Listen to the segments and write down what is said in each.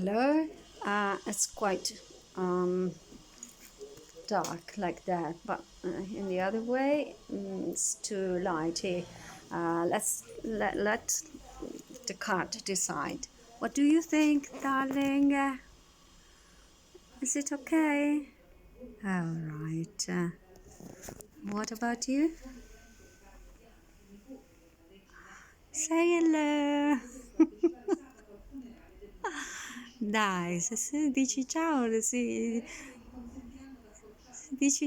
Hello. It's quite dark like that, but in the other way, it's too lighty. Let the cat decide. What do you think, darling? Is it okay? All right. What about you? Say hello. Dai, se dici ciao, dici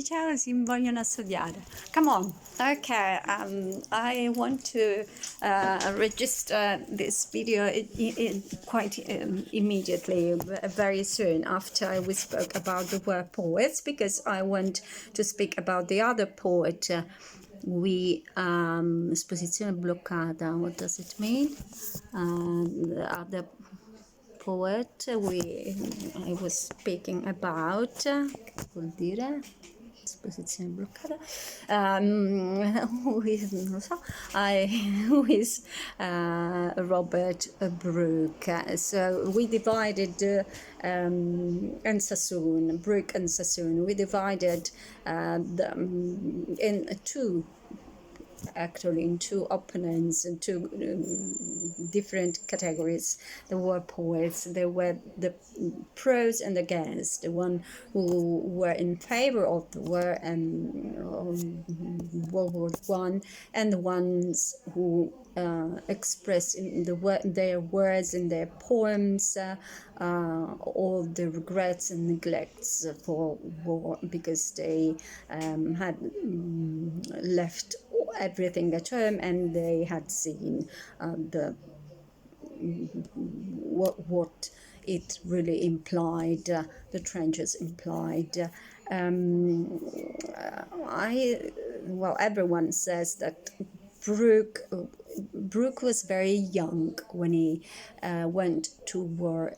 ciao, si vogliono associare. Come on. Okay, I want to register this video quite immediately, very soon after we spoke about the word poets, because I want to speak about the other poet. Esposizione bloccata, what does it mean? The other poet I was speaking about, che vuol dire? Esposizione bloccata, who is, non lo so, who is Robert Brooke. So we divided and Sassoon, Brooke and Sassoon, we divided in two opponents and two different categories. There were poets, there were the pros and against, the one who were in favor of the war and World War One, and the ones who express in their words, in their poems, all the regrets and neglects for war, because they had left everything at home, and they had seen what it really implied, the trenches implied. Everyone says that Brooke was very young when he went to war.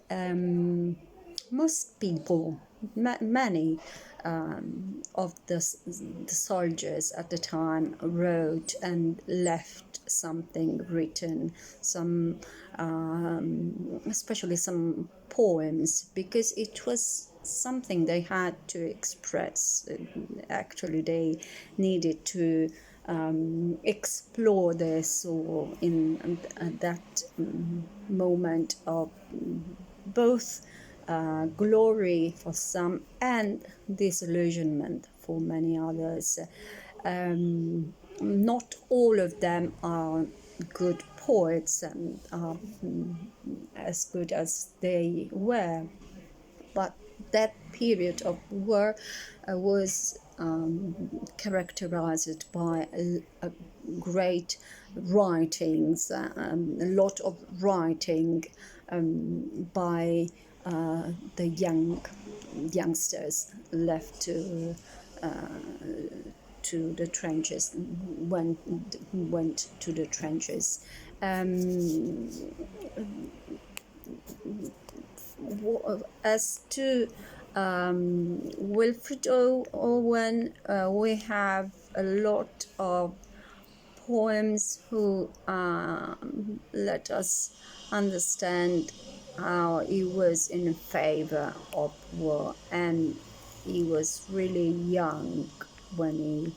Most people, many of the soldiers at the time wrote and left something written, some especially some poems, because it was something they had to express. Actually, they needed to explore their soul in that moment of both glory for some and disillusionment for many others. Not all of them are good poets and are as good as they were, but that period of war was characterized by great writings, a lot of writing by the youngsters left to the trenches, went to the trenches. As to Wilfred Owen, we have a lot of poems who let us understand how he was in favor of war, and he was really young when he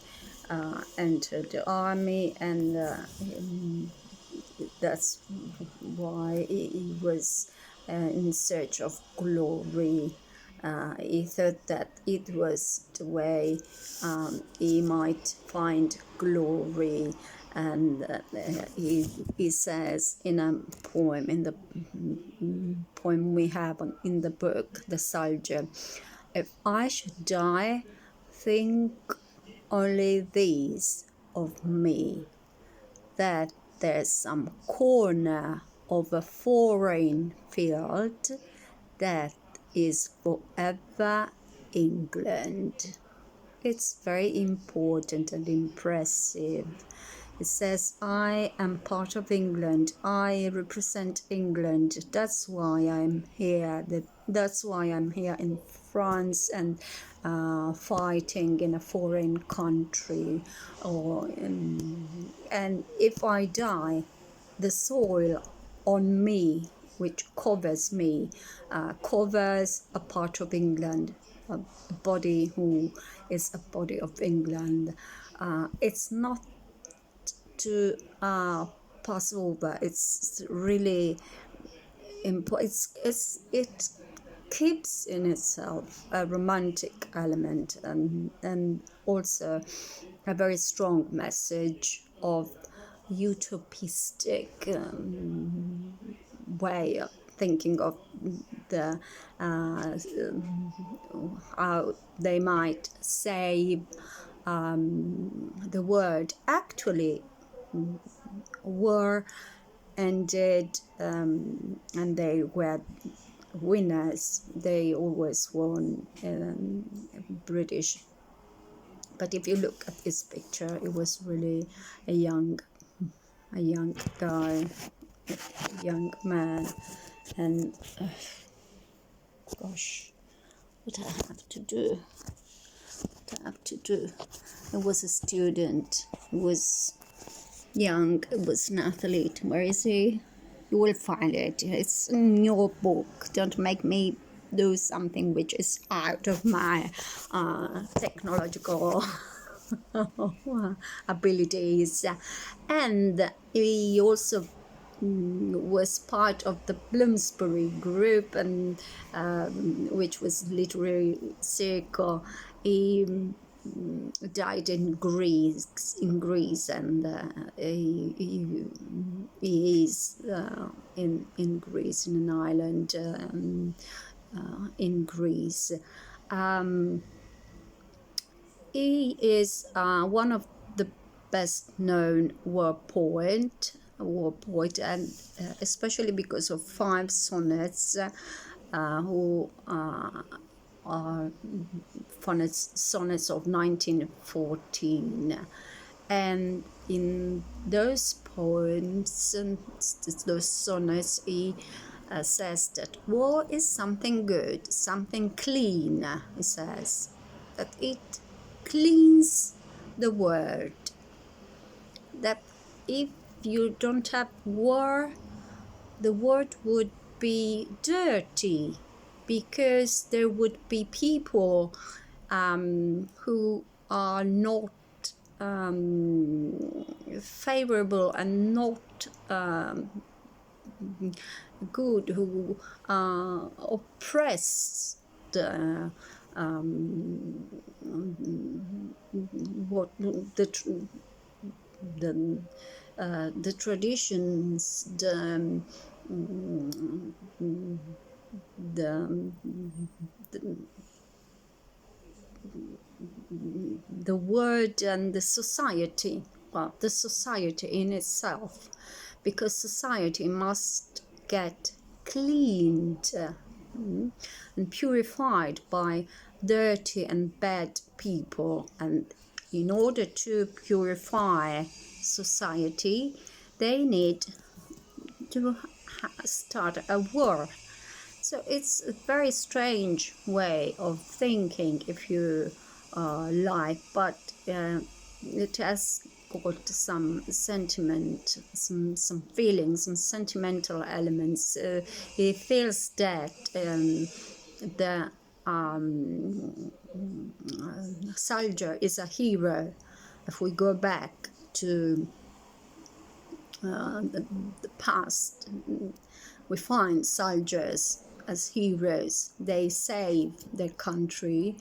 entered the army, and that's why he was in search of glory. He thought that it was the way he might find glory, and he says in a poem, in the poem we have in the book, The Soldier, "If I should die, think only these of me, that there's some corner of a foreign field that is forever England." It's very important and impressive. It says, I am part of England. I represent England. That's why I'm here. That's why I'm here in France and fighting in a foreign country. And if I die, the soil on me which covers me, covers a part of England, a body who is a body of England. It's not to pass over. It's really important. It keeps in itself a romantic element, and also a very strong message of utopistic way of thinking of the how they might save the world. Actually, war ended, and they were winners. They always won, British. But if you look at this picture, it was really a young guy, a young man, and gosh, what I have to do. It was a student. It was young. It was an athlete. Where is he? You will find it. It's in your book. Don't make me do something which is out of my technological abilities. And he also was part of the Bloomsbury group, and which was literary circle. He died in Greece, and he is in Greece, in an island in Greece. He is one of the best known war poet, and especially because of 5 sonnets, who are sonnets of 1914. And in those poems and those sonnets, he says that war is something good, something clean. He says that it cleans the world, that if you don't have war, the world would be dirty, because there would be people who are not favorable and not good, who oppress the the traditions, the word, and the society. Well, the society in itself, because society must get cleaned and purified by dirty and bad people. And in order to purify society, they need to start a war. So it's a very strange way of thinking, if you like, but it has got some sentiment, some feelings, some sentimental elements. He feels that the soldier is a hero. If we go back to the past, we find soldiers as heroes. They save their country,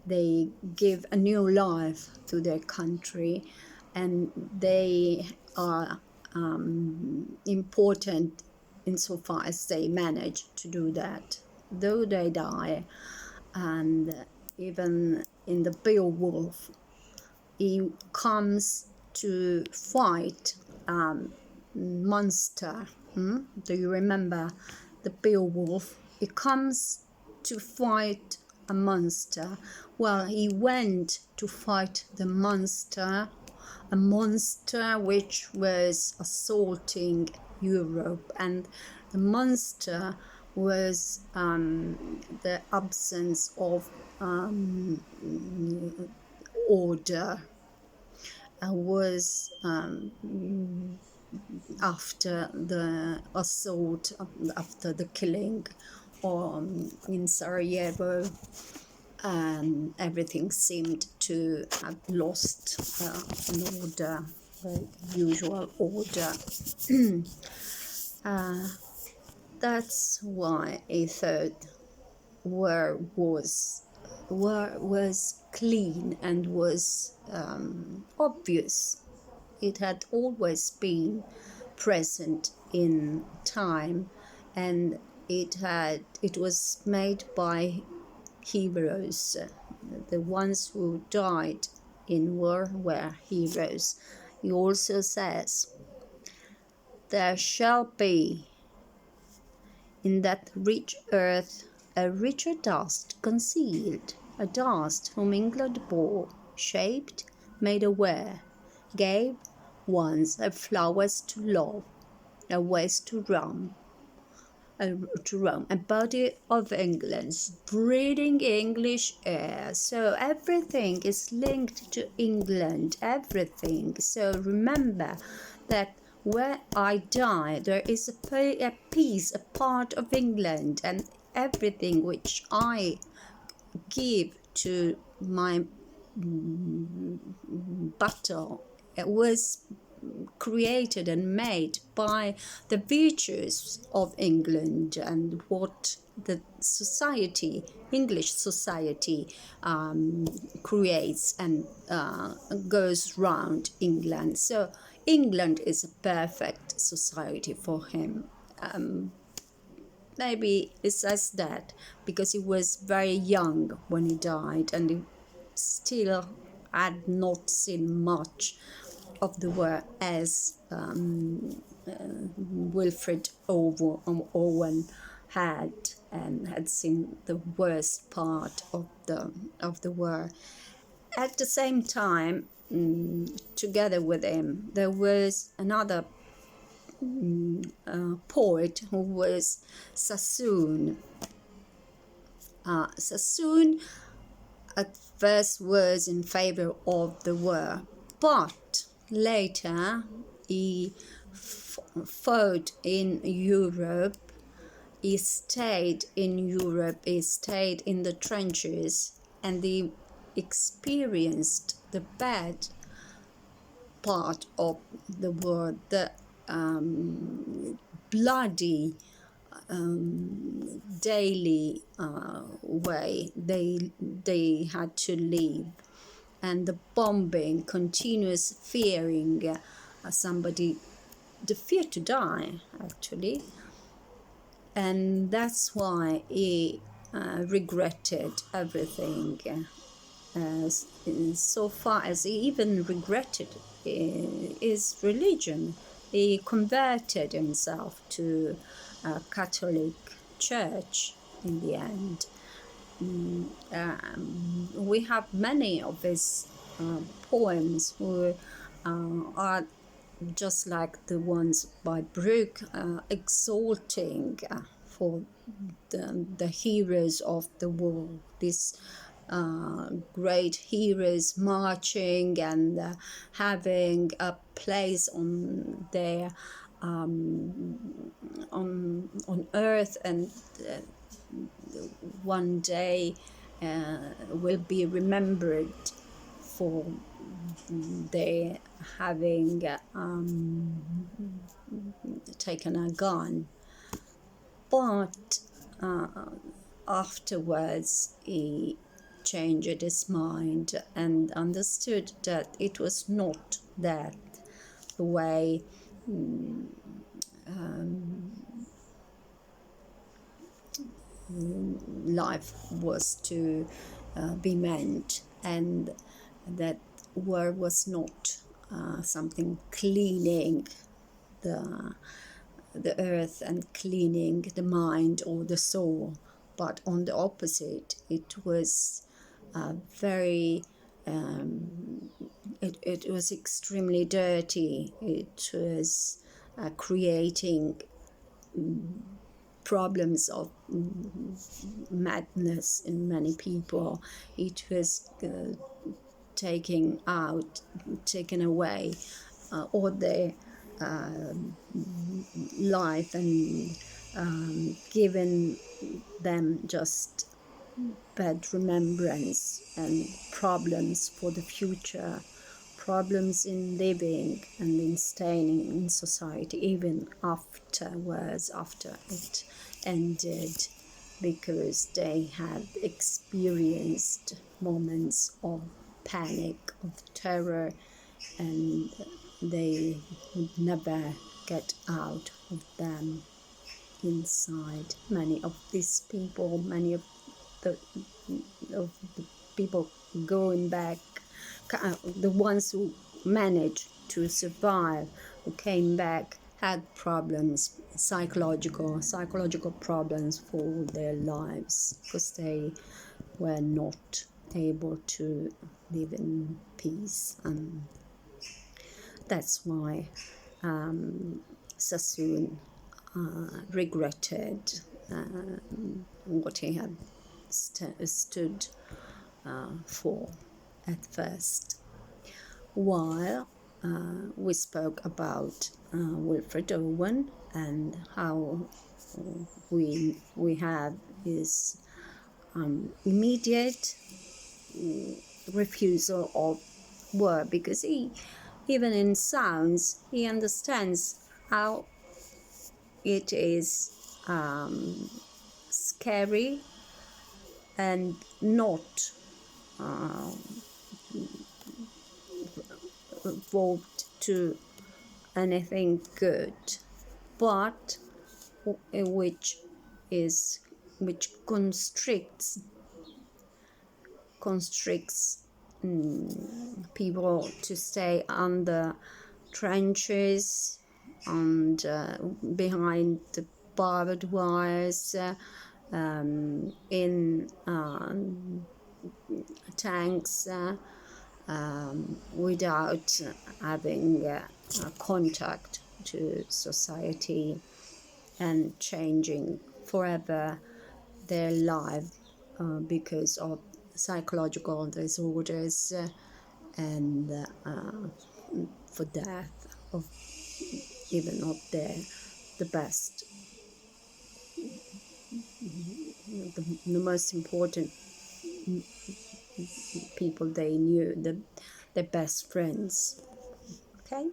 they give a new life to their country, and they are important insofar as they manage to do that, though they die. And even in the Beowulf, he comes to fight monster. Do you remember the Beowulf? He comes to fight a monster. Well, he went to fight the monster, a monster which was assaulting Europe, and the monster was the absence of order, was after the assault, after the killing in Sarajevo, and everything seemed to have lost an order, the usual order. That's why I thought war was clean and was obvious. It had always been present in time, and it was made by heroes. The ones who died in war were heroes. He also says, "There shall be in that rich earth a richer dust concealed, a dust whom England bore, shaped, made aware, gave once a flowers to love, a ways to Rome, a body of England's breathing English air." So everything is linked to England, everything. So remember that where I die, there is a piece, a part of England, and everything which I give to my battle, it was created and made by the virtues of England and what the society, English society, creates and goes round England. So England is a perfect society for him. Maybe it says that because he was very young when he died, and he still had not seen much of the war as Wilfred Owen had, and had seen the worst part of the war. At the same time, together with him, there was another poet who was Sassoon. Sassoon at first was in favor of the war, but later he fought in Europe. He stayed in Europe, he stayed in the trenches, and he experienced the bad part of the war, the bloody daily way they had to live, and the bombing, continuous fearing, the fear to die actually, and that's why he regretted everything. So far as he even regretted his religion, he converted himself to a Catholic church in the end. We have many of his poems who are just like the ones by Brooke, exalting for the heroes of the war, these great heroes marching and having a place on their on earth, and one day will be remembered for their having taken a gun. But afterwards he changed his mind and understood that it was not that the way life was to be meant, and that war was not something cleaning the earth and cleaning the mind or the soul, but on the opposite, it was very it was extremely dirty. It was creating problems of madness in many people. It was taken away all the life and giving them just bad remembrance and problems for the future, problems in living and in staying in society even afterwards, after it ended, because they had experienced moments of panic, of terror, and they would never get out of them inside. Many of these people, many the of the people going back, the ones who managed to survive, who came back, had problems, psychological problems for their lives, because they were not able to live in peace. And that's why Sassoon regretted what he had stood for at first. While we spoke about Wilfred Owen and how we have his immediate refusal of war, because he, even in sounds, he understands how it is scary and not evolved to anything good, but which constricts people to stay under trenches and behind the barbed wires, in tanks, without having contact to society and changing forever their life because of psychological disorders and for death of even not the best, the most important people they knew, the best friends. Okay.